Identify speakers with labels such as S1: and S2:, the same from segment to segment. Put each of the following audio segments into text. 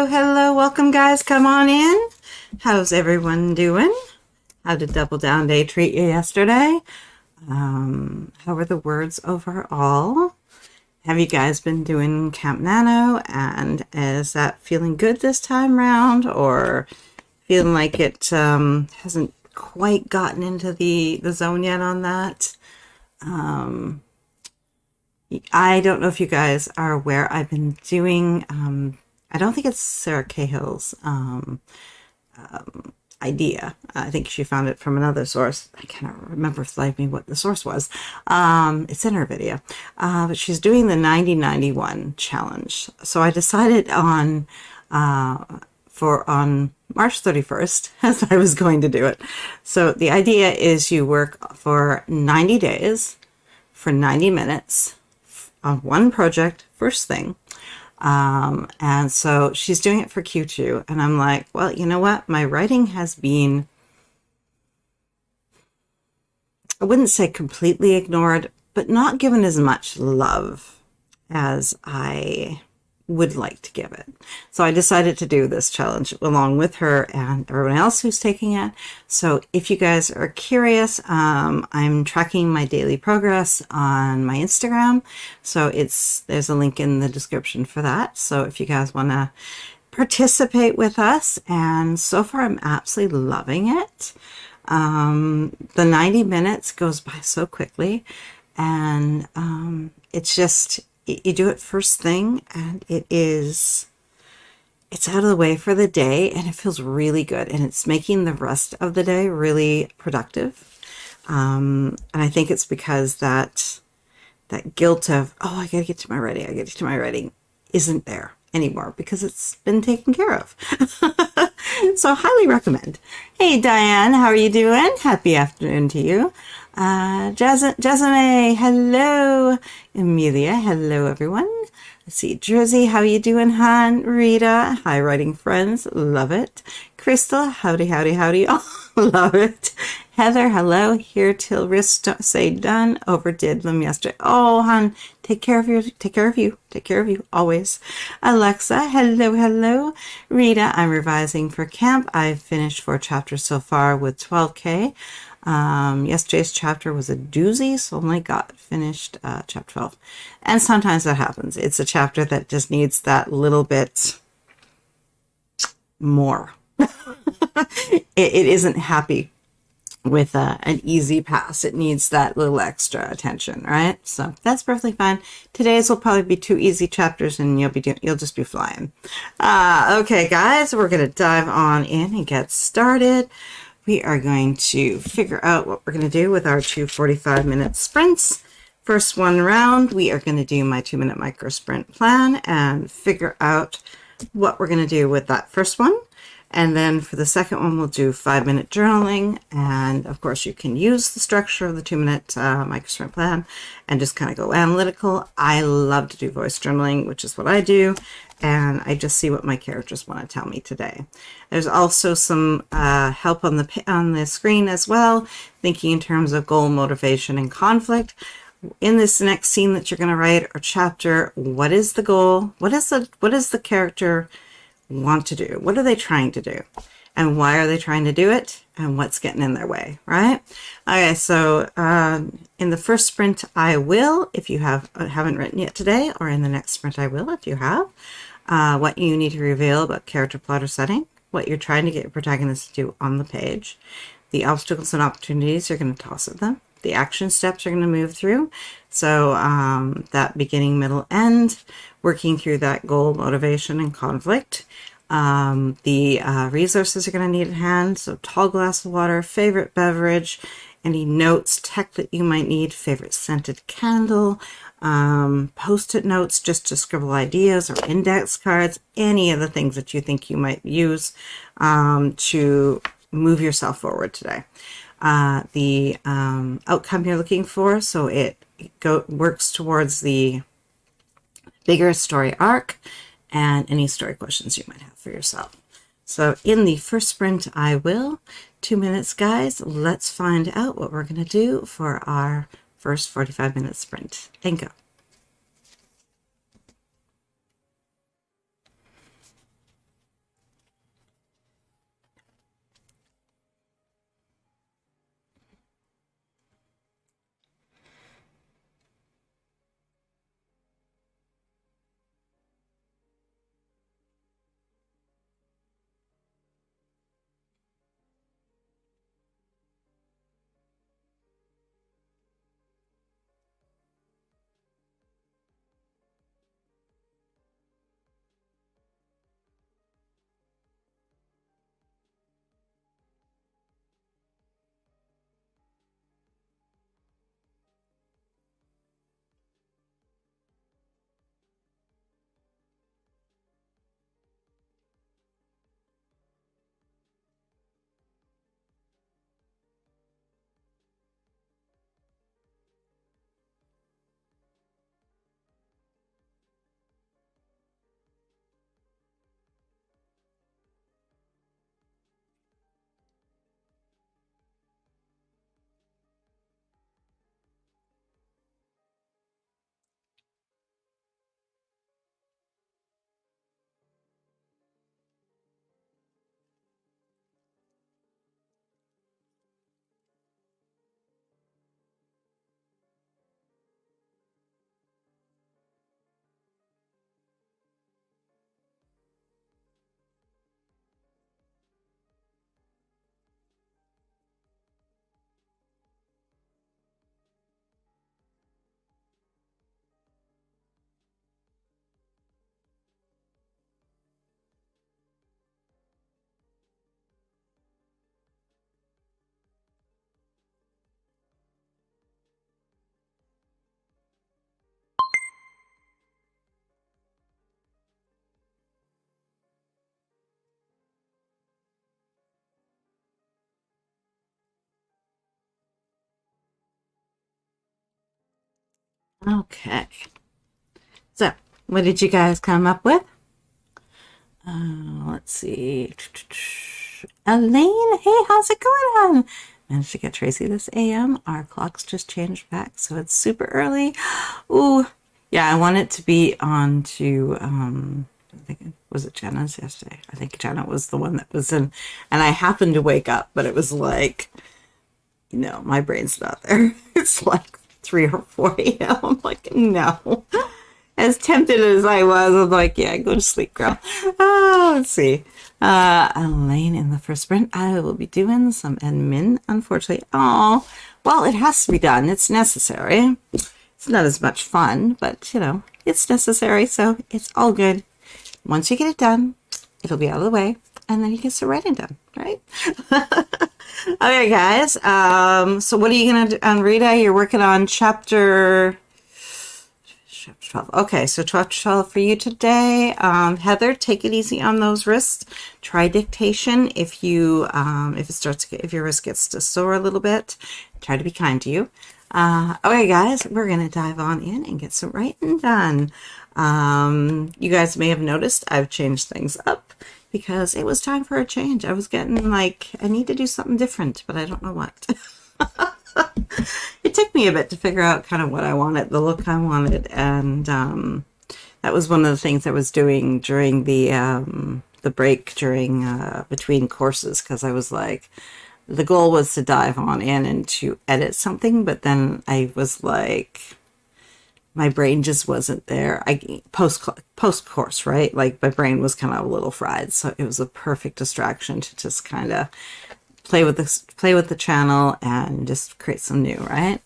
S1: Hello, welcome guys, come on in. How's everyone doing? How did Double Down Day treat you yesterday? How were the words overall? Have you guys been doing Camp Nano, and is that feeling good this time round, or feeling like it hasn't quite gotten into the zone yet on that? I don't know if you guys are aware, I've been doing, I don't think it's Sarah Cahill's idea. I think she found it from another source. I cannot remember for the life of me what the source was. It's in her video. But she's doing the 90-91 challenge. So I decided on March 31st, as I was going to do it. So the idea is you work for 90 days, for 90 minutes, on one project, first thing. And so she's doing it for Q2, and I'm like, well, you know what? My writing has been, I wouldn't say completely ignored, but not given as much love as I would like to give it. So I decided to do this challenge along with her and everyone else who's taking it. So if you guys are curious, I'm tracking my daily progress on my Instagram. So there's a link in the description for that. So if you guys want to participate with us, and so far I'm absolutely loving it. The 90 minutes goes by so quickly, and it's just, you do it first thing, and it's out of the way for the day, and it feels really good, and it's making the rest of the day really productive. And I think it's because that guilt of, oh, I gotta get to my writing, isn't there anymore because it's been taken care of. So highly recommend. Hey Diane, how are you doing? Happy afternoon to you. Jasmine, hello. Amelia, hello everyone. Let's see, Jersey, how you doing, hon? Rita, hi writing friends, love it. Crystal, howdy, howdy, howdy, oh, love it. Heather, hello, here till wrists say done, overdid them yesterday. Oh, hon, take care of you, always. Alexa, hello. Rita, I'm revising for camp. I've finished 4 chapters so far with 12K. Yesterday's chapter was a doozy, so only got finished chapter 12. And sometimes that happens. It's a chapter that just needs that little bit more. it isn't happy with an easy pass. It needs that little extra attention, right? So that's perfectly fine. Today's will probably be 2 easy chapters, and you'll just be flying. Okay, guys, we're gonna dive on in and get started. We are going to figure out what we're going to do with our 2 45-minute sprints. First one round, we are going to do my 2-minute micro sprint plan and figure out what we're going to do with that first one. And then for the second one, we'll do 5-minute journaling. And of course, you can use the structure of the 2-minute micro sprint plan and just kind of go analytical. I love to do voice journaling, which is what I do. And I just see what my characters want to tell me today. There's also some help on the screen as well, thinking in terms of goal, motivation, and conflict. In this next scene that you're going to write or chapter, what is the goal? What is the character want to do? What are they trying to do? And why are they trying to do it? And what's getting in their way, right? Okay, so in the first sprint, I will, if you haven't written yet today, or in the next sprint, I will, if you have, what you need to reveal about character, plot, or setting, what you're trying to get your protagonist to do on the page, the obstacles and opportunities you're going to toss at them, the action steps you're going to move through. So that beginning, middle, end, working through that goal, motivation, and conflict. The resources you're going to need at hand. So tall glass of water, favorite beverage, any notes, tech that you might need, favorite scented candle, post-it notes just to scribble ideas, or index cards, any of the things that you think you might use to move yourself forward today. The outcome you're looking for, so it works towards the bigger story arc and any story questions you might have for yourself. So in the first sprint, I will. 2 minutes, guys. Let's find out what we're going to do for our first 45-minute sprint. And go. Okay. So, what did you guys come up with? Let's see. Elaine, hey, how's it going on? Managed to get Tracy this AM. Our clocks just changed back, so it's super early. Ooh, yeah, I want it to be on to, I think, was it Jenna's yesterday? I think Jenna was the one that was in, and I happened to wake up, but it was like, my brain's not there. It's like 3 or 4 a.m. I'm like, no. As tempted as I was, I'm like, yeah, go to sleep, girl. Let's see. Elaine, in the first sprint, I will be doing some admin, unfortunately. Oh, well, it has to be done. It's necessary. It's not as much fun, but, it's necessary, so it's all good. Once you get it done, it'll be out of the way, and then you get some writing done, right? Okay, guys. So what are you going to do? Rita, you're working on chapter 12. Okay, so chapter 12 for you today. Heather, take it easy on those wrists. Try dictation if if your wrist gets to sore a little bit. Try to be kind to you. Okay, guys, we're going to dive on in and get some writing done. You guys may have noticed I've changed things up because it was time for a change. I was getting like, I need to do something different, but I don't know what. It took me a bit to figure out kind of what I wanted, the look I wanted, and that was one of the things I was doing during the break during between courses, because I was like, the goal was to dive on in and to edit something, but then I was like, my brain just wasn't there. Post course, right? Like my brain was kind of a little fried, so it was a perfect distraction to just kind of play with the channel and just create some new, right?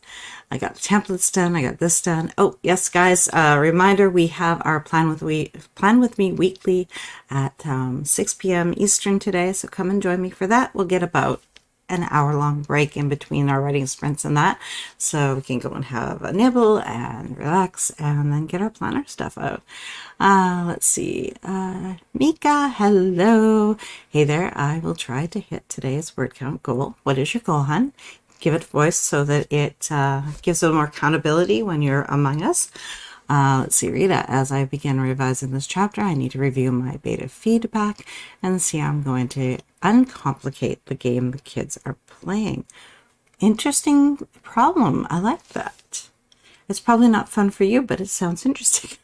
S1: I got the templates done. I got this done. Oh, yes, guys. Reminder, we have our Plan with Me weekly at 6 p.m. Eastern today. So come and join me for that. We'll get about an hour-long break in between our writing sprints and that. So we can go and have a nibble and relax and then get our planner stuff out. Let's see. Mika, hello. Hey there. I will try to hit today's word count goal. What is your goal, hon? Give it voice so that it gives a more accountability when you're among us. Let's see, Rita, as I begin revising this chapter, I need to review my beta feedback and see how I'm going to uncomplicate the game the kids are playing. Interesting problem. I like that. It's probably not fun for you, but it sounds interesting.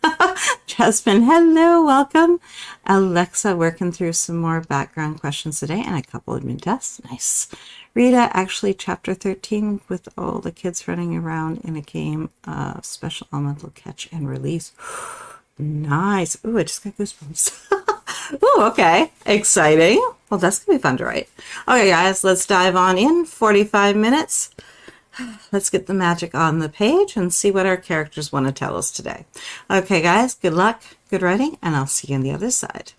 S1: Jasmine, hello, welcome. Alexa, working through some more background questions today and a couple admin tests. Nice. Rita, actually, chapter 13 with all the kids running around in a game of special elemental catch and release. Nice. Ooh, I just got goosebumps. Ooh, okay. Exciting. Well, that's going to be fun to write. Okay, guys, let's dive on in. 45 minutes. Let's get the magic on the page and see what our characters want to tell us today. Okay, guys, good luck, good writing, and I'll see you on the other side.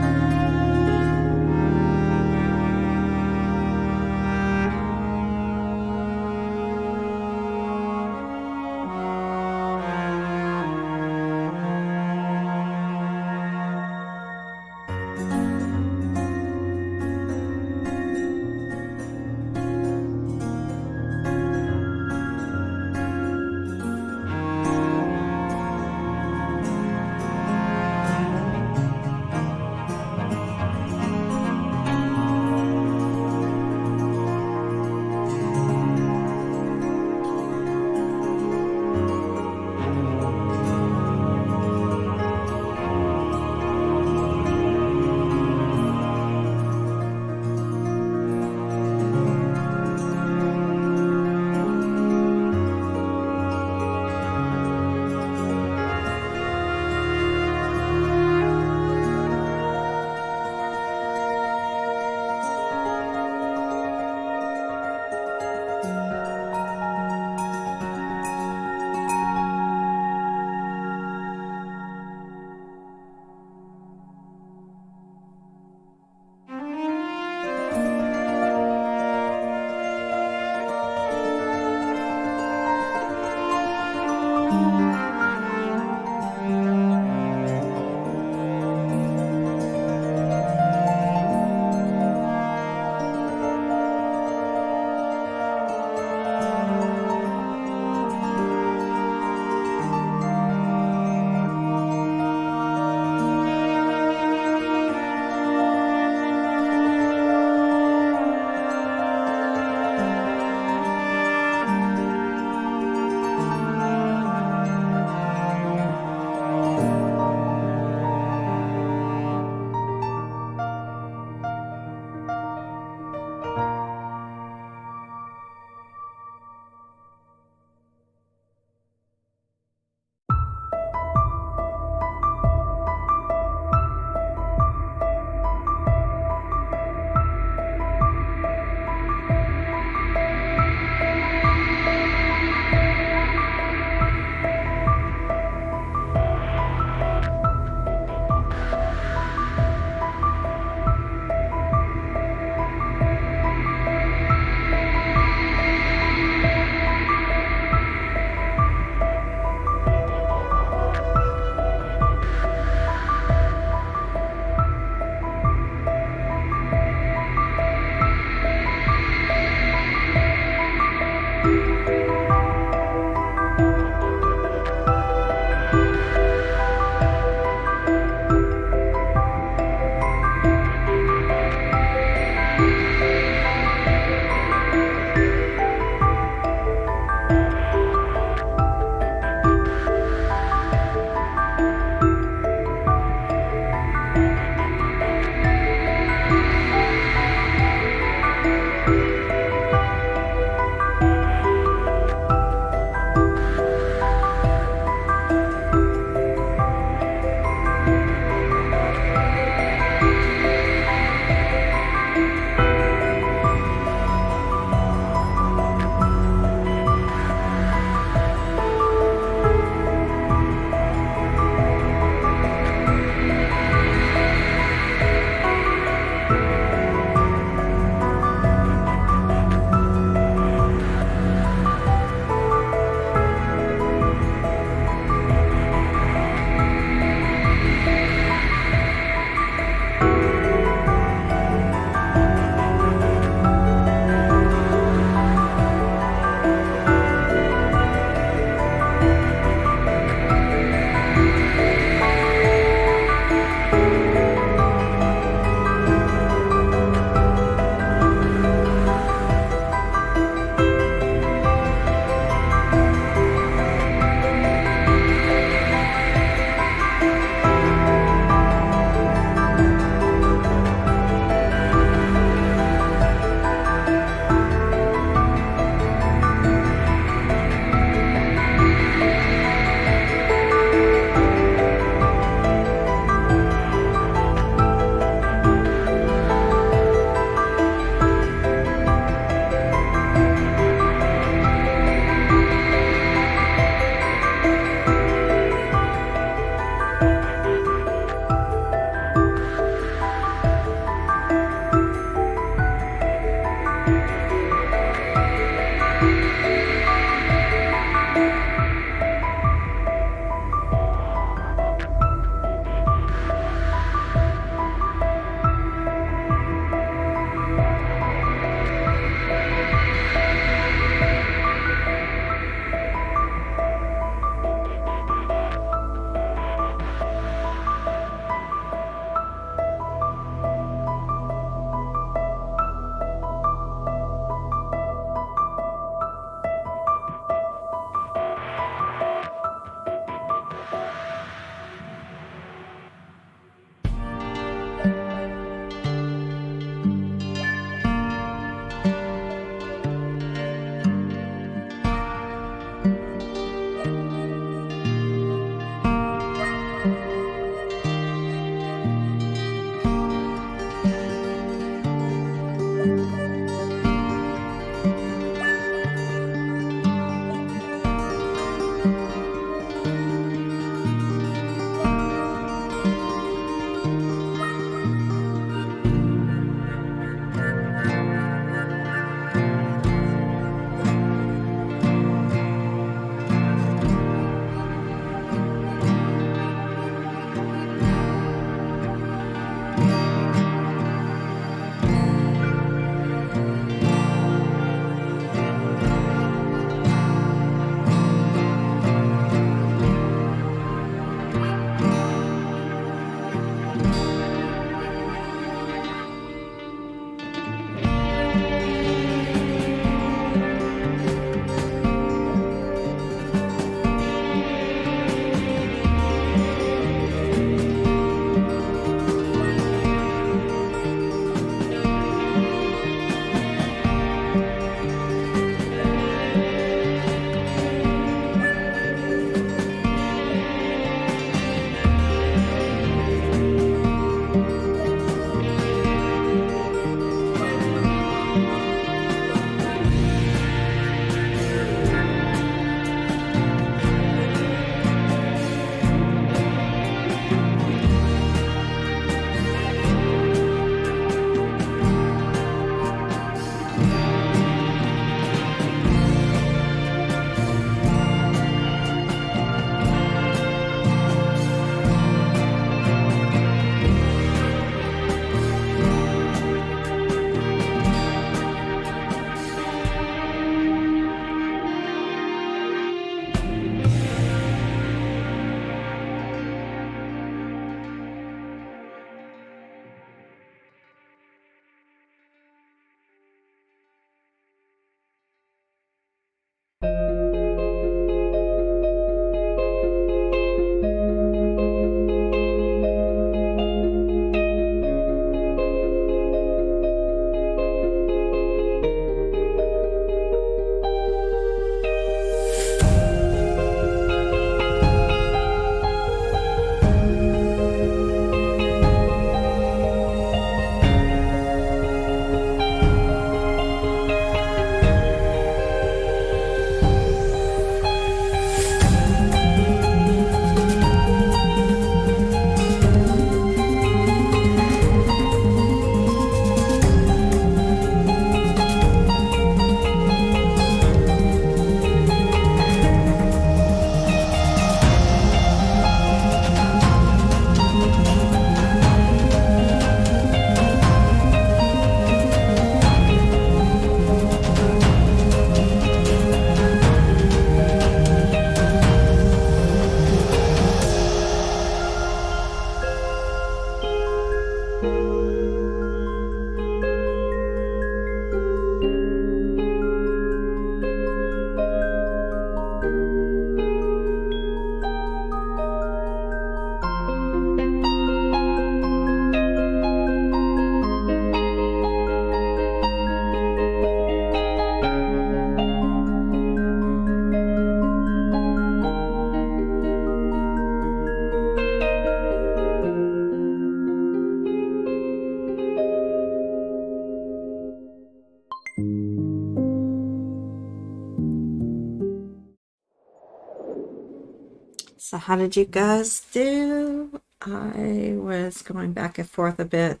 S1: So how did you guys do? I was going back and forth a bit,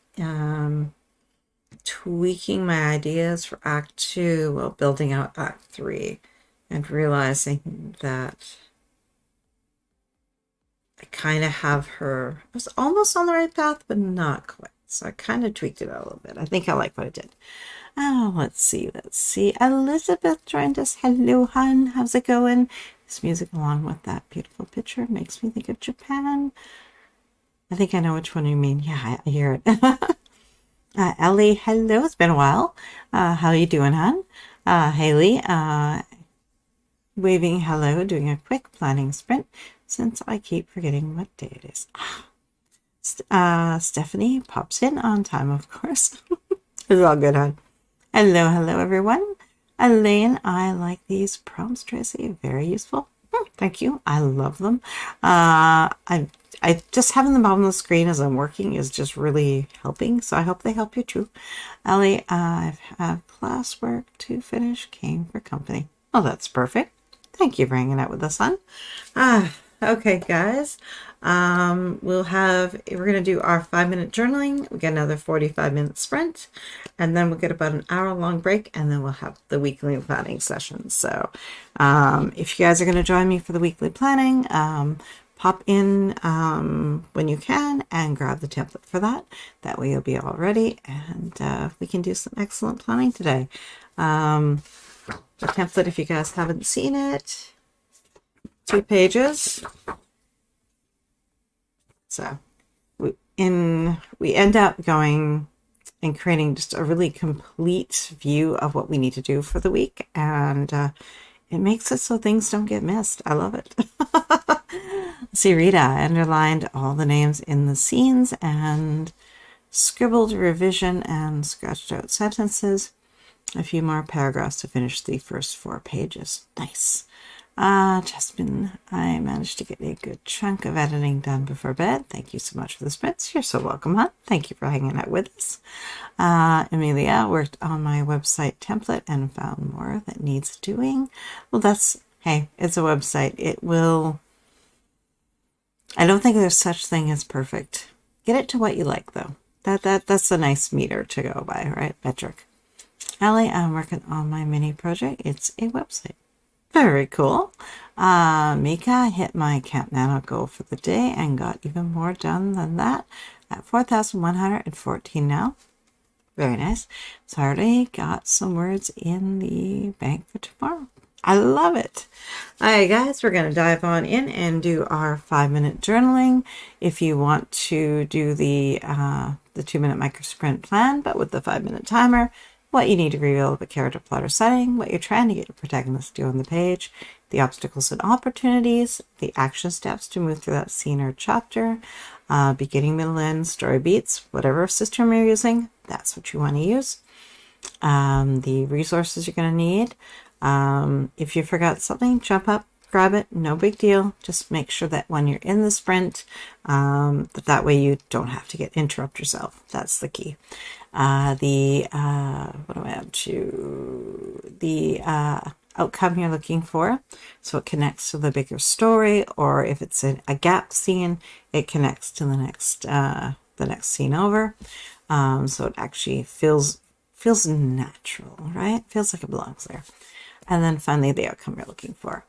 S1: tweaking my ideas for Act 2 while building out Act 3 and realizing that I kind of have her, I was almost on the right path, but not quite. So I kind of tweaked it out a little bit. I think I like what I did. Oh, let's see. Elizabeth joined us. Hello, hun. How's it going? This music along with that beautiful picture makes me think of Japan. I think I know which one you mean. Yeah, I hear it. Ellie, hello. It's been a while. How you doing, hun? Haley, waving hello, doing a quick planning sprint since I keep forgetting what day it is. Stephanie pops in on time, of course. It's all good, hon. Hello, everyone. Elaine, I like these prompts, Tracy. Very useful. Thank you. I love them. I just having them on the screen as I'm working is just really helping. So I hope they help you too. Ellie, I have classwork to finish. Came for company. Oh, that's perfect. Thank you for hanging out with us, hon. Okay, guys. We're going to do our 5-minute journaling. We get another 45-minute sprint, and then we'll get about an hour-long break, and then we'll have the weekly planning session. So, if you guys are going to join me for the weekly planning, pop in when you can and grab the template for that. That way you'll be all ready, and we can do some excellent planning today. The template, if you guys haven't seen it, 2 pages. So we end up going and creating just a really complete view of what we need to do for the week, and it makes it so things don't get missed. I love it. See, Rita, I underlined all the names in the scenes and scribbled revision and scratched out sentences. A few more paragraphs to finish the first 4 pages. Nice. Jasmine, I managed to get a good chunk of editing done before bed. Thank you so much for the sprints. You're so welcome, hon. Thank you for hanging out with us. Amelia worked on my website template and found more that needs doing. Well, hey, it's a website. I don't think there's such thing as perfect. Get it to what you like, though. That's a nice meter to go by, right? Metric. Ellie, I'm working on my mini project. It's a website. Very cool. Mika hit my Camp Nano goal for the day and got even more done than that at 4,114 now. Very nice. So I already got some words in the bank for tomorrow. I love it. All right, guys, we're going to dive on in and do our 5-minute journaling. If you want to do the 2-minute micro sprint plan, but with the 5-minute timer, what you need to reveal of a character, plot, or setting, what you're trying to get your protagonist to do on the page, the obstacles and opportunities, the action steps to move through that scene or chapter, beginning, middle, end, story beats, whatever system you're using, that's what you want to use. The resources you're going to need. If you forgot something, jump up, grab it, no big deal. Just make sure that when you're in the sprint, that way you don't have to interrupt yourself. That's the key. What do I have to? The outcome you're looking for, so it connects to the bigger story, or if it's a gap scene, it connects to the next scene over. So it actually feels natural, right? Feels like it belongs there. And then finally, the outcome you're looking for.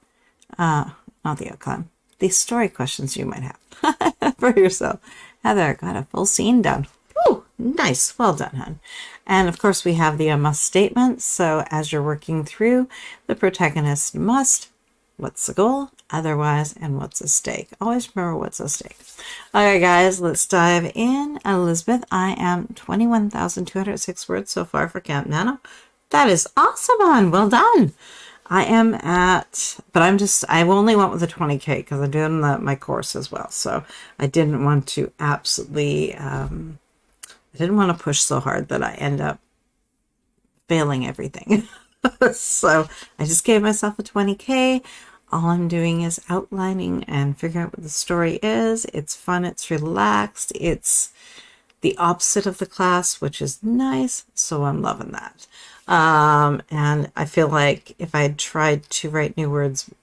S1: Not the outcome. The story questions you might have for yourself. Heather got a full scene done. Ooh, nice. Well done, hon. And of course, we have the must statements. So as you're working through, the protagonist must, what's the goal, otherwise, and what's at stake. Always remember what's at stake. All right, guys, let's dive in. Elizabeth, I am 21,206 words so far for Camp Nano. That is awesome, hon. Well done. I am I only went with the 20K because I'm doing my course as well. So I didn't want to I didn't want to push so hard that I end up failing everything. So I just gave myself a 20K. All I'm doing is outlining and figuring out what the story is. It's fun. It's relaxed. It's the opposite of the class, which is nice. So I'm loving that. And I feel like if I had tried to write new words, it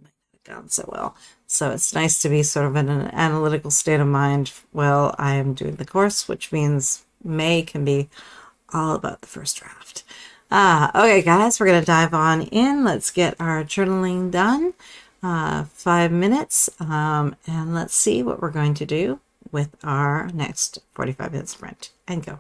S1: might not have gone so well. So it's nice to be sort of in an analytical state of mind while I am doing the course, which means May can be all about the first draft. Okay, guys, we're going to dive on in. Let's get our journaling done. 5 minutes, and let's see what we're going to do with our next 45-minute sprint. And go.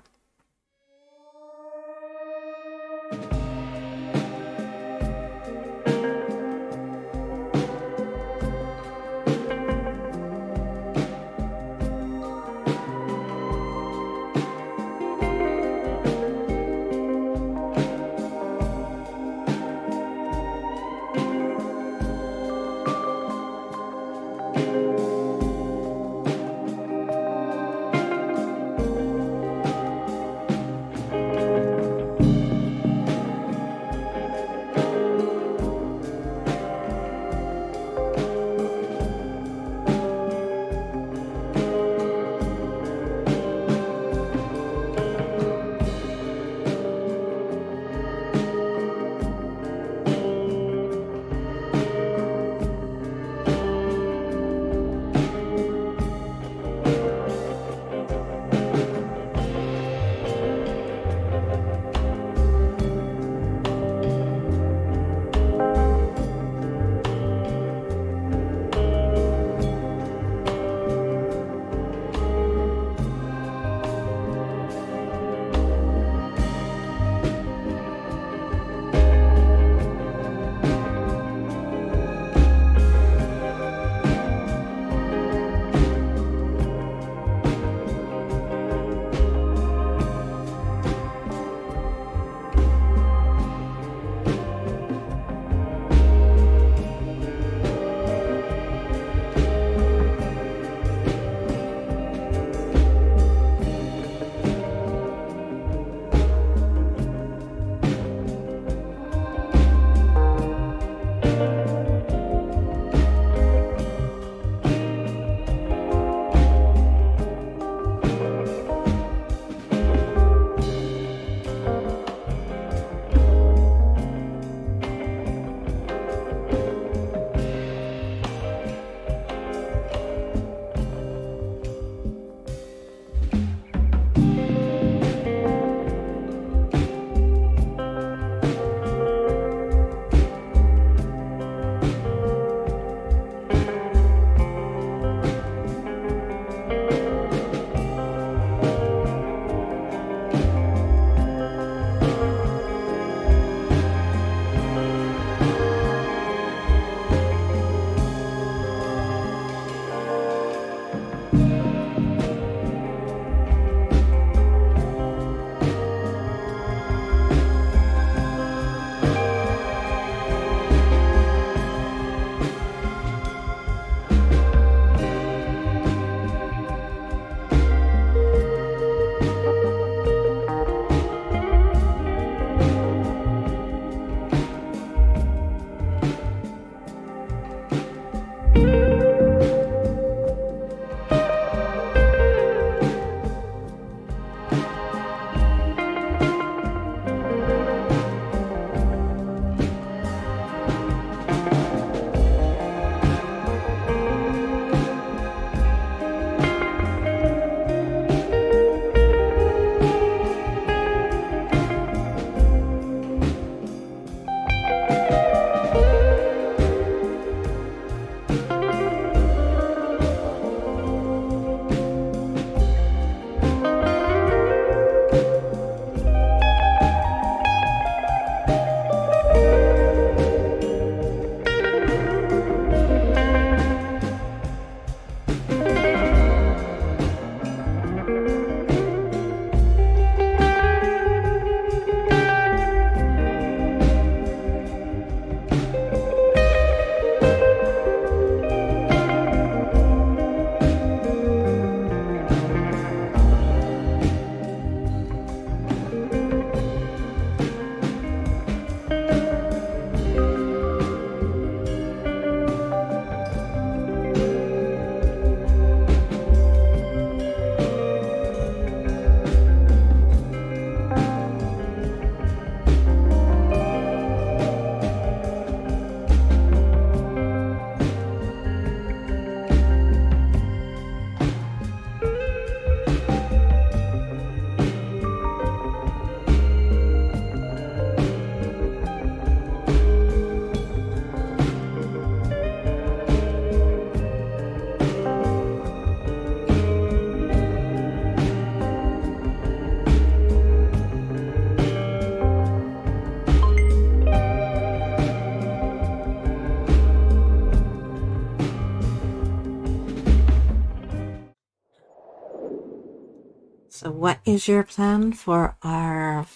S1: So what is your plan for our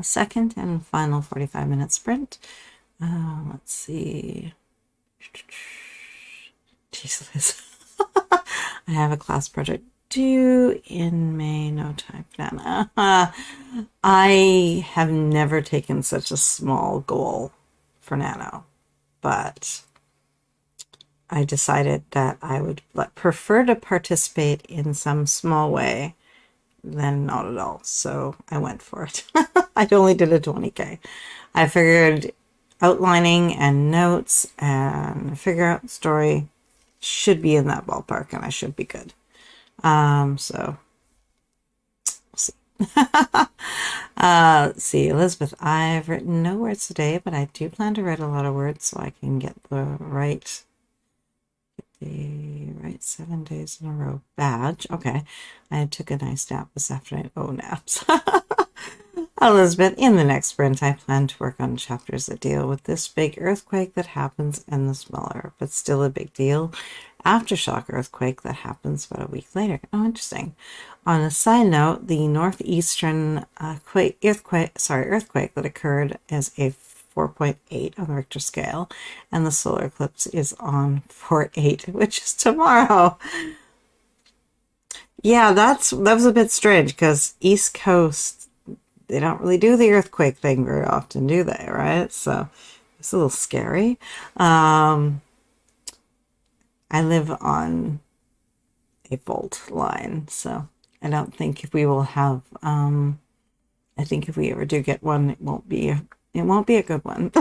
S1: second and final 45-minute sprint? Let's see. Jeez, Liz. I have a class project due in May, no time for Nana. I have never taken such a small goal for Nano, but I decided that I would prefer to participate in some small way than not at all. So I went for it. I only did a 20K. I figured outlining and notes and figure out story should be in that ballpark, and I should be good. So we'll see. Let's see, Elizabeth, I've written no words today, but I do plan to write a lot of words so I can get the right 7 days in a row badge. Okay, I took a nice nap this afternoon. Oh, naps. Elizabeth, in the next sprint, I plan to work on chapters that deal with this big earthquake that happens and the smaller, but still a big deal, aftershock earthquake that happens about a week later. Oh, interesting. On a side note, the northeastern earthquake that occurred is a 4.8 on the Richter scale, and the solar eclipse is on 4/8, which is tomorrow. Yeah, that was a bit strange because East Coast, they don't really do the earthquake thing very often, do they? Right? So it's a little scary. I live on a fault line, so I don't think if we will have. I think if we ever do get one, it won't be a good one.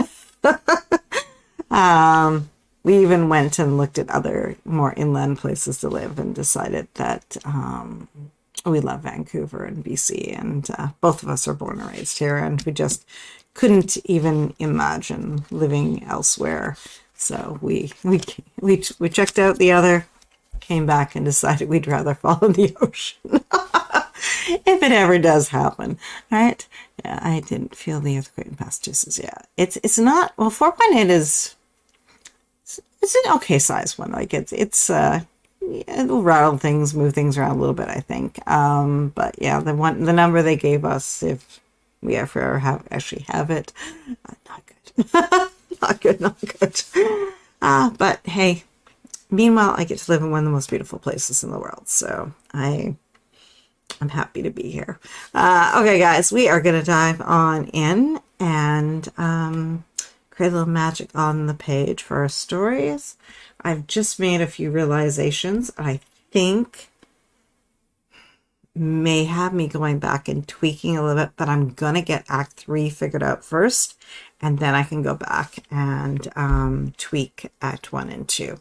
S1: We even went and looked at other more inland places to live and decided that we love Vancouver and BC, and both of us are born and raised here, and we just couldn't even imagine living elsewhere. So we checked out the other, came back and decided we'd rather fall in the ocean. If it ever does happen, right? Yeah, I didn't feel the earthquake in Massachusetts yet. It's not, well, 4.8 it's an okay size one. Like it'll rattle things, move things around a little bit, I think. But yeah, the number they gave us, if we ever actually have it, not good. not good. But hey, meanwhile, I get to live in one of the most beautiful places in the world, so I'm happy to be here. Okay, guys, we are going to dive on in and create a little magic on the page for our stories. I've just made a few realizations I think may have me going back and tweaking a little bit, but I'm going to get Act 3 figured out first, and then I can go back and tweak Act 1 and 2.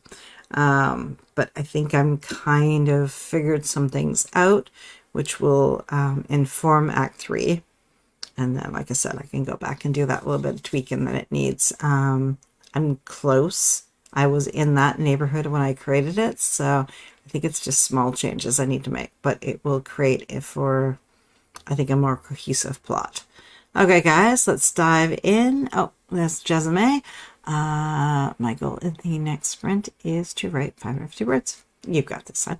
S1: But I think I'm kind of figured some things out, which will inform Act 3. And then, like I said, I can go back and do that little bit of tweaking that it needs. I'm close. I was in that neighborhood when I created it, so I think it's just small changes I need to make, but it will create it for, I think, a more cohesive plot. Okay, guys, let's dive in. Oh, that's Jessamine. My goal in the next sprint is to write 550 words. You've got this, son.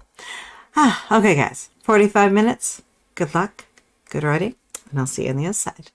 S1: Okay, guys, 45 minutes. Good luck, good writing, and I'll see you on the other side.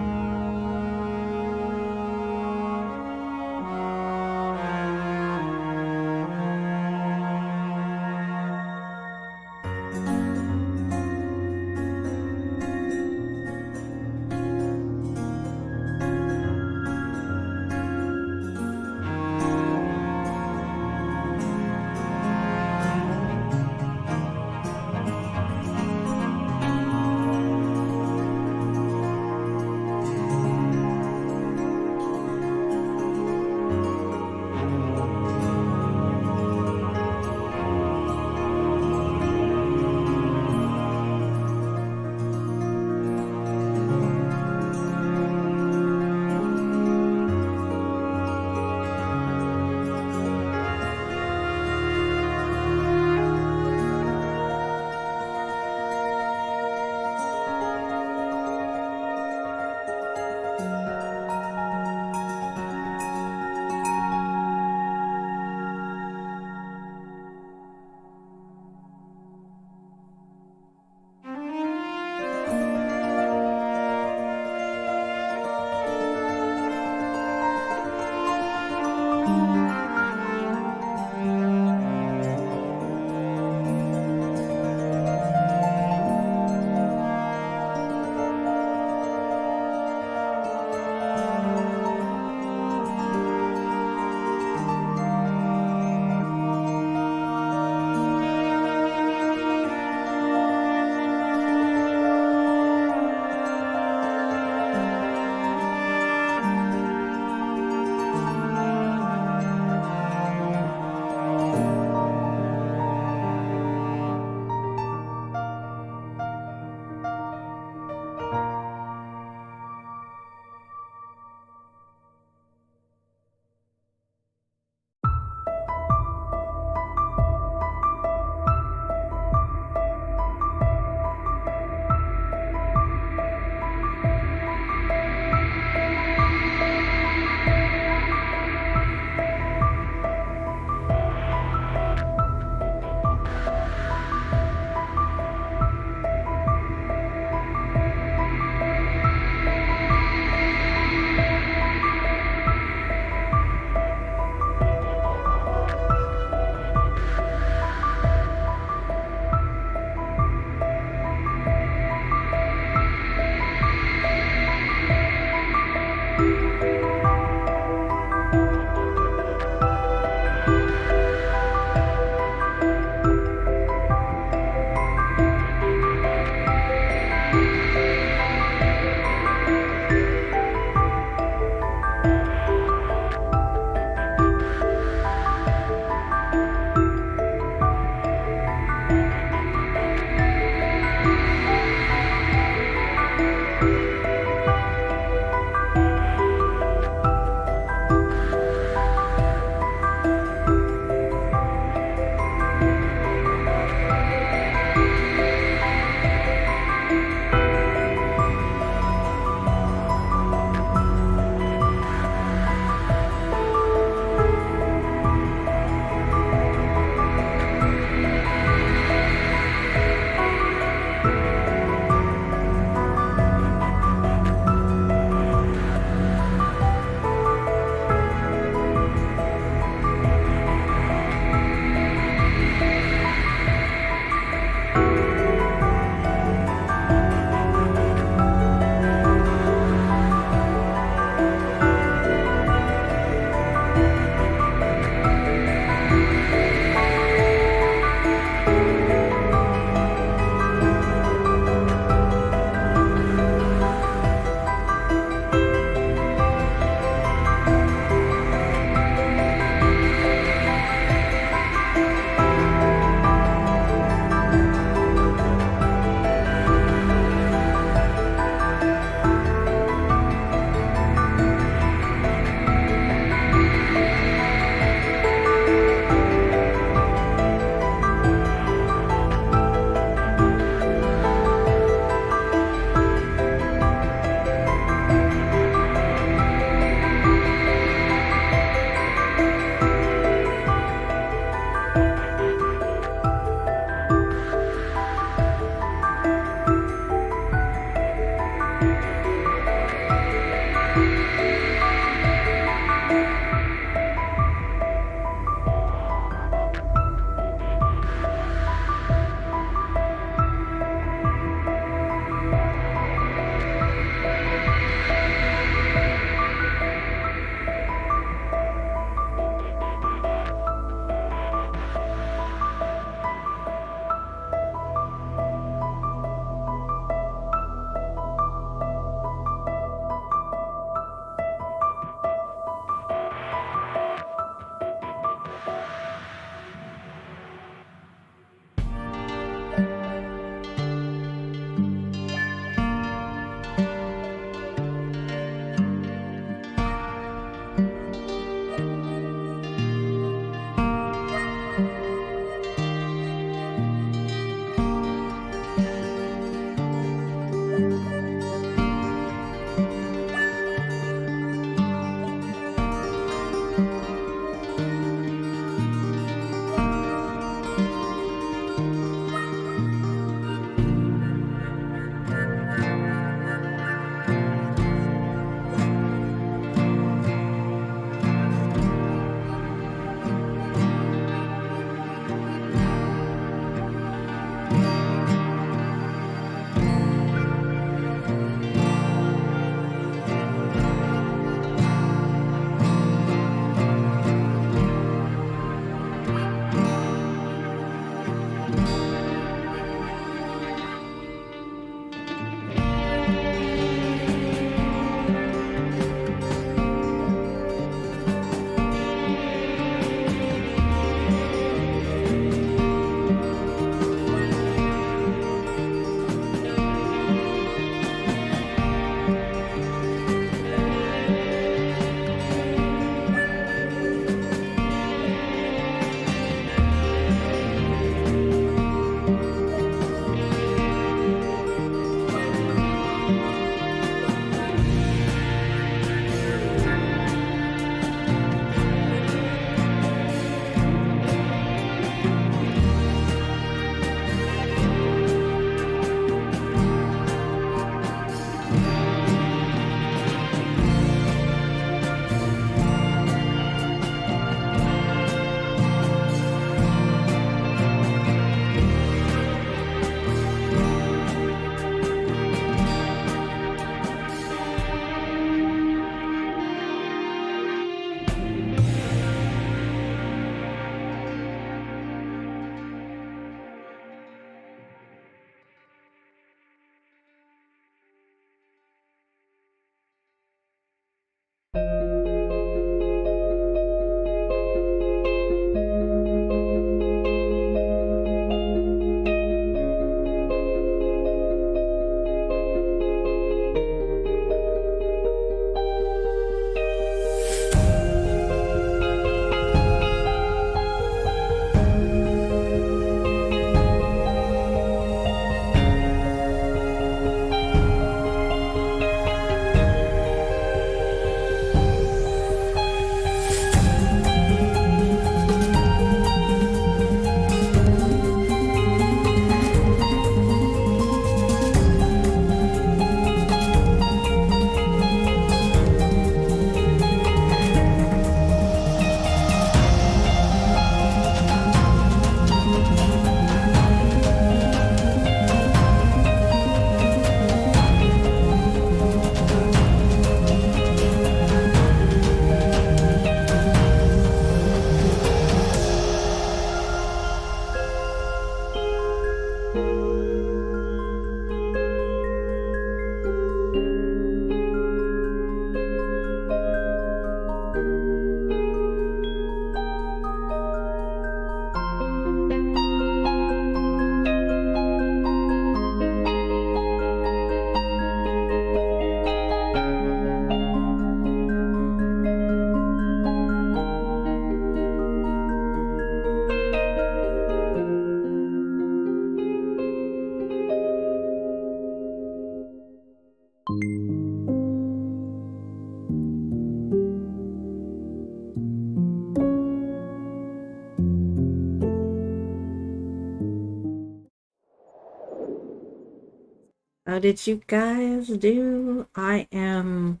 S1: How did you guys do? I am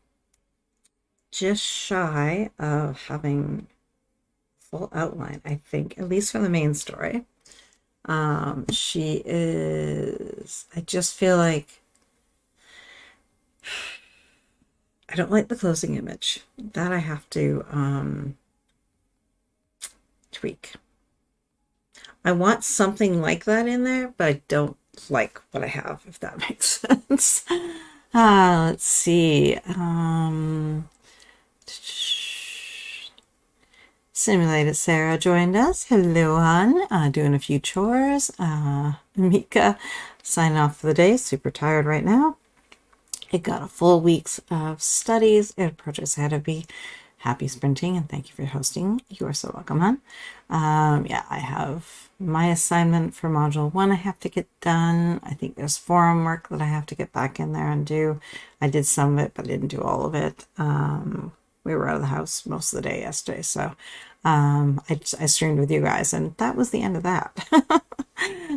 S1: just shy of having full outline, I think, at least for the main story. She is, I just feel like I don't like the closing image. That I have to tweak. I want something like that in there, but I don't like what I have, if that makes sense. Let's see. Simulated Sarah joined us. Hello, hon. Doing a few chores. Mika signing off for the day. Super tired right now. It got a full week's of studies and projects ahead of me. Happy sprinting, and thank you for hosting. You are so welcome, hon. Yeah, I have my assignment for Module 1 I have to get done. I think there's forum work that I have to get back in there and do. I did some of it, but I didn't do all of it. We were out of the house most of the day yesterday, so I streamed with you guys, and that was the end of that.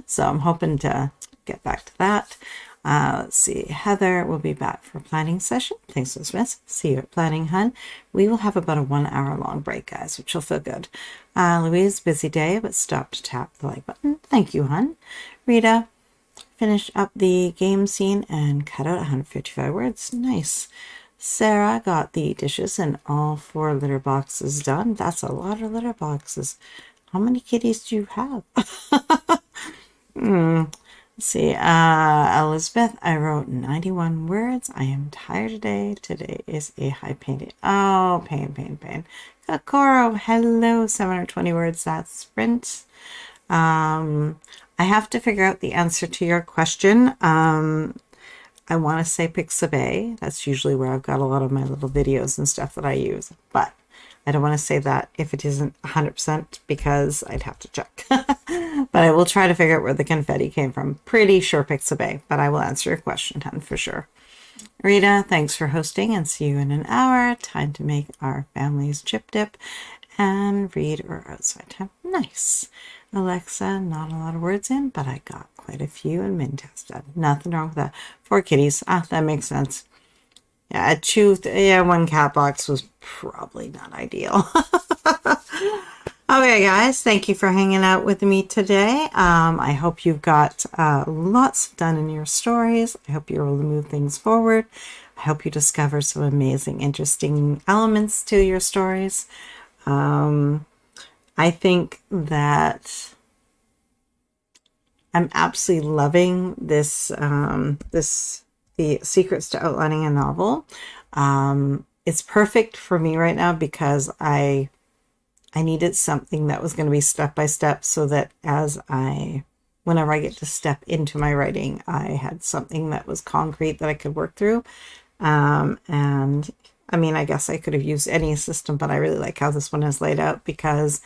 S1: So I'm hoping to get back to that. Let's see. Heather will be back for a planning session. Thanks, Elizabeth. See you at planning, hun. We will have about a 1 hour long break, guys, which will feel good. Louise, busy day, but stop to tap the like button. Thank you, hun. Rita, finish up the game scene and cut out 155 words. Nice. Sarah got the dishes and all 4 litter boxes done. That's a lot of litter boxes. How many kitties do you have? Let's see. Elizabeth, I wrote 91 words. I am tired today. Today is a high pain day. Oh, pain. Kokoro, hello. 720 words. That's sprint. I have to figure out the answer to your question. I want to say Pixabay. That's usually where I've got a lot of my little videos and stuff that I use. But I don't want to say that if it isn't 100% because I'd have to check. But I will try to figure out where the confetti came from. Pretty sure Pixabay, but I will answer your question, hun, for sure. Rita, thanks for hosting and see you in an hour. Time to make our family's chip dip and read or outside time. Nice. Alexa, not a lot of words in, but I got quite a few and min tested. Nothing wrong with that. 4 kitties. That makes sense. Yeah, 1 cat box was probably not ideal. Okay, guys, thank you for hanging out with me today. I hope you've got lots done in your stories. I hope you're able to move things forward. I hope you discover some amazing, interesting elements to your stories. I think that I'm absolutely loving this, the secrets to outlining a novel. It's perfect for me right now because I needed something that was going to be step by step so that whenever I get to step into my writing, I had something that was concrete that I could work through. And I mean, I guess I could have used any system, but I really like how this one is laid out because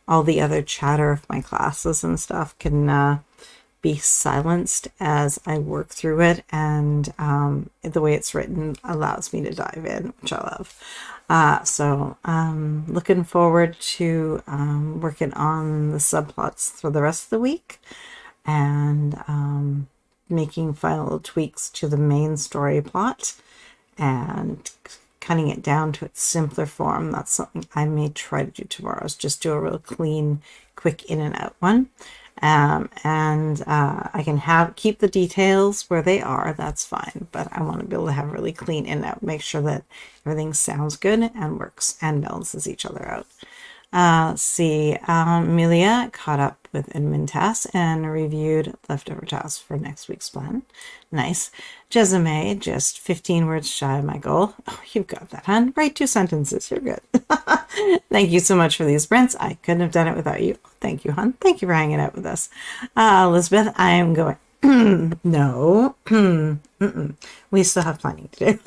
S1: all the other chatter of my classes and stuff can be silenced as I work through it, and the way it's written allows me to dive in, which I love. So looking forward to working on the subplots for the rest of the week and making final tweaks to the main story plot and cutting it down to its simpler form. That's something I may try to do tomorrow, is just do a real clean, quick in and out one. I can keep the details where they are, that's fine, but I want to be able to have really clean in and out, make sure that everything sounds good and works and balances each other out. Let's see, Amelia caught up with admin tasks and reviewed leftover tasks for next week's plan. Nice. Jessamay, just 15 words shy of my goal. Oh, you've got that, hon. Write 2 sentences. You're good. Thank you so much for these sprints. I couldn't have done it without you. Thank you, hon. Thank you for hanging out with us. Elizabeth, I am going... No. We still have planning to do.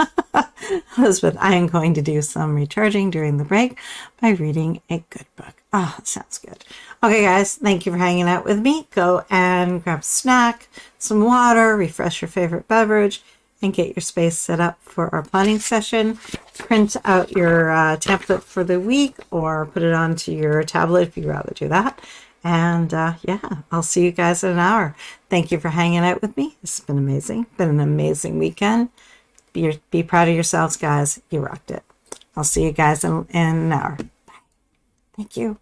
S1: Elizabeth, I am going to do some recharging during the break by reading a good book. Oh, that sounds good. Okay, guys, thank you for hanging out with me. Go and grab a snack, some water, refresh your favorite beverage, and get your space set up for our planning session. Print out your template for the week or put it onto your tablet if you'd rather do that. And yeah, I'll see you guys in an hour. Thank you for hanging out with me. It's been amazing. Been an amazing weekend. Be proud of yourselves, guys. You rocked it. I'll see you guys in an hour. Bye. Thank you.